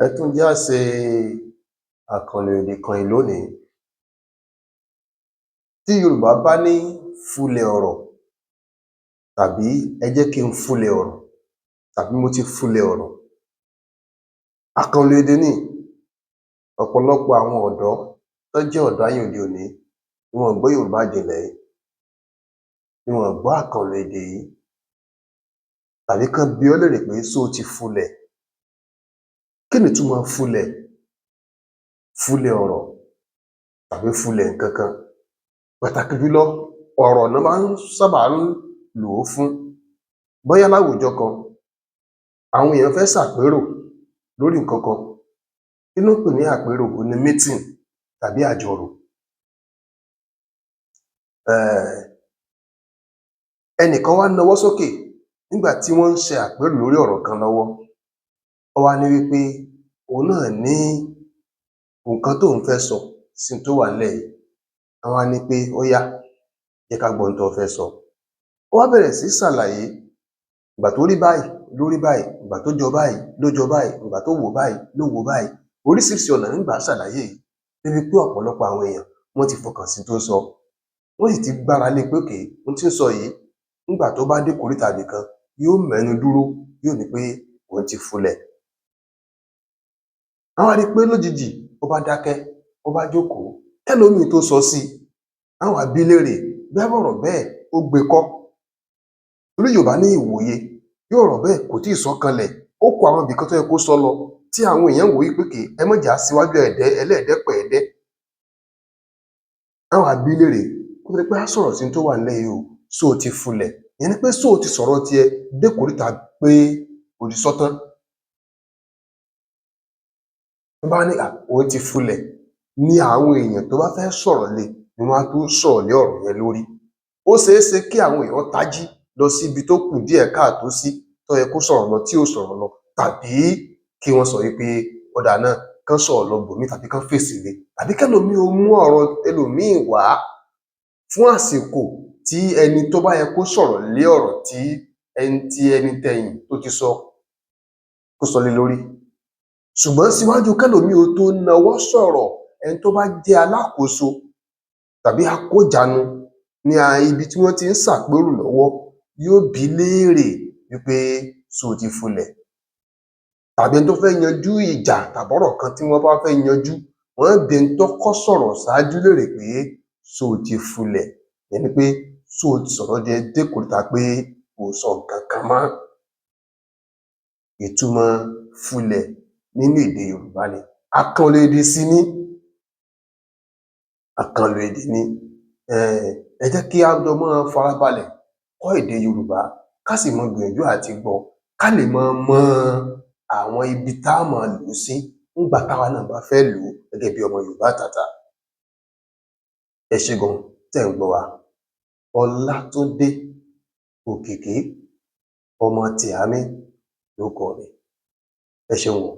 Ẹ tún jẹ́ á ṣe àkànlò èdè kan lónìí. Tí Yorùbá bá ní fulẹ̀ ọ̀rọ̀ tàbí ẹ jẹ́ kí n fulẹ̀ ọ̀rọ̀ tàbí mo ti fulẹ̀ ọ̀rọ̀, àkànlò èdè ni. Ọ̀pọ̀lọpọ̀ àwọn ọ̀dọ́ tán jẹ́ ọ̀dọ́ ayé òde òní ni wọn ò gbọ́ Yorùbá jinlẹ̀ yìí, ni wọn ò gbọ́ àkànlò èdè yìí tàbí kán bi ọ́ léèrè pé ṣó o ti fulẹ̀? Kí ni ìtumọ̀ fulẹ̀? Fulẹ̀ ọ̀rọ̀ tàbí fulẹ̀ nǹkan kan. Pàtàkì jùlọ ọ̀rọ̀ ná máa ń sábà lò ó fún. Bóyá láwùjọ kan àwọn èèyàn fẹ́ ṣàpérò lórí nǹkan kan. Kí ná ń pè ní àpérò? Òhun ni meeting tàbí àjọrò. Ẹnìkan wá nawọ́ sókè nígbà tí wọ́n ń ṣe àpérò lórí ọ̀rọ̀ kan lọ́wọ́. Ó wá ní wípé òun náà ní nǹkan tóun fẹ́ sọ sí n tó wà ńlẹ̀ yìí. Wọ́n wá ní pé ó yá, jẹ́ ká gbọ́ ohun tó o fẹ́ sọ. Ó wá bẹ̀rẹ̀ sí ṣàlàyé ìgbà tó rí báyìí ló rí báyìí, ìgbà tó jọ báyìí ló jọ báyìí, ìgbà tó wò báyìí ló wò báyìí. Oríṣiríṣi ọ̀nà ní ń gbà á ṣàlàyé yìí débi pé ọ̀pọ̀lọpọ̀ àwọn èèyàn wọ́n ti fọkàn sí n tó ń sọ. Wọ́n sì ti gbára lé pé okay, ohun tí ń sọ yìí nígbà tó bá dé ìkóríta ibì kan yóò mẹ́nu dúró, yóò ní pé òun ti fulẹ̀. Wọ́n wá rí i pé lójijì ó bá dákẹ́, ó bá jókòó, kẹ́lòmíì tó sọ sí i. Wọ́n á wá bi í léèrè bóyá ọ̀rọ̀ bẹ́ẹ̀ ó gbé kọ́. Torí Yorùbá ní ìwòye, bí ọ̀rọ̀ bẹ́ẹ̀ kò tíì sọ kanlẹ̀, ó kù àwọn ibì kan tó yẹ kó sọ lọ tí àwọn èèyàn ń wò ó wípé okay, ẹ má jẹ́ á síwájú ẹlẹ́ẹ̀dẹ́ pẹ̀ẹ́dẹ́. Wọ́n á wá bi í léèrè kó tó di pé á sọ̀rọ̀ sí n tó wà ńlẹ̀ yìí o, ṣó o ti fulẹ̀? Ìyẹn ni pé ṣó o ti sọ̀rọ̀ tiẹ̀ dé ìkóríta pé o ti sọ́ tán? Tán bá ní òun ti fulẹ̀ ni àwọn èèyàn tó bá fẹ́ sọ̀rọ̀ lé ni wọ́n á tó sọ̀rọ̀ lé ọ̀rọ̀ yẹn lórí. Ó ṣeé ṣe kí àwọn èèyàn tají lọ síbi tó kù díẹ̀ káàtó sí tó yẹ kó sọ̀rọ̀ lọ tí ò sọ̀rọ̀ lọ, tàbí kí wọ́n sọ wípé ó dáa náà kán sọ̀rọ̀ lọ ibòmíì tàbí kán fèsì lé, tàbí kẹ́lòmíì ó mú ọ̀rọ̀ ẹlòmíì wá fún àsìkò tí ẹni tó bá yẹ kó sọ̀rọ̀ lé ọ̀rọ̀ tí ẹni tẹ̀yìn tó ti sọ kó sọ lé lórí. Ṣùgbọ́n síwájú kẹ́lòmíì ó tó nawọ́ sọ̀rọ̀, ẹni tó bá jẹ́ alákòóso tàbí akójanu ní ibi tí wọ́n ti ń ṣàpérò lọ́wọ́ yóò bi í léèrè wípé ṣó o ti fulẹ̀? Tàbí ẹni tó fẹ́ yanjú ìjà tàbọ́rọ̀ kan tí wọ́n bá fẹ́ yanjú, wọ́n á bi ẹni tó kọ́kọ́ sọ̀rọ̀ ṣáájú léèrè pé ṣó o ti fulẹ̀? Ìyẹn ni pé ṣó o ti sọ̀rọ̀ dé ìkóríta pé o ò sọ nǹkan kan mọ́? Ìtumọ̀ fulẹ̀ nínú èdè Yorùbá ni. Àkànlò èdè sì ni. Àkànlò èdè ni. Ẹ jẹ́ kí á jọ máa farabalẹ̀ kọ́ èdè Yorùbá ká sì máa gbìyànjú àti gbọ́, ká lè máa mọ àwọn ibi tá á máa lò ó sí nígbà táwa náà bá fẹ́ lò ó gẹ́gẹ́ bí ọmọ Yorùbá àtàtà. Ẹ ṣé gan tẹ́ ẹ̀ ń gbọ́ wa. Ọlátúndé Òkìkí ọmọ Tìámí lórúkọ mi. Ẹ ṣeun o.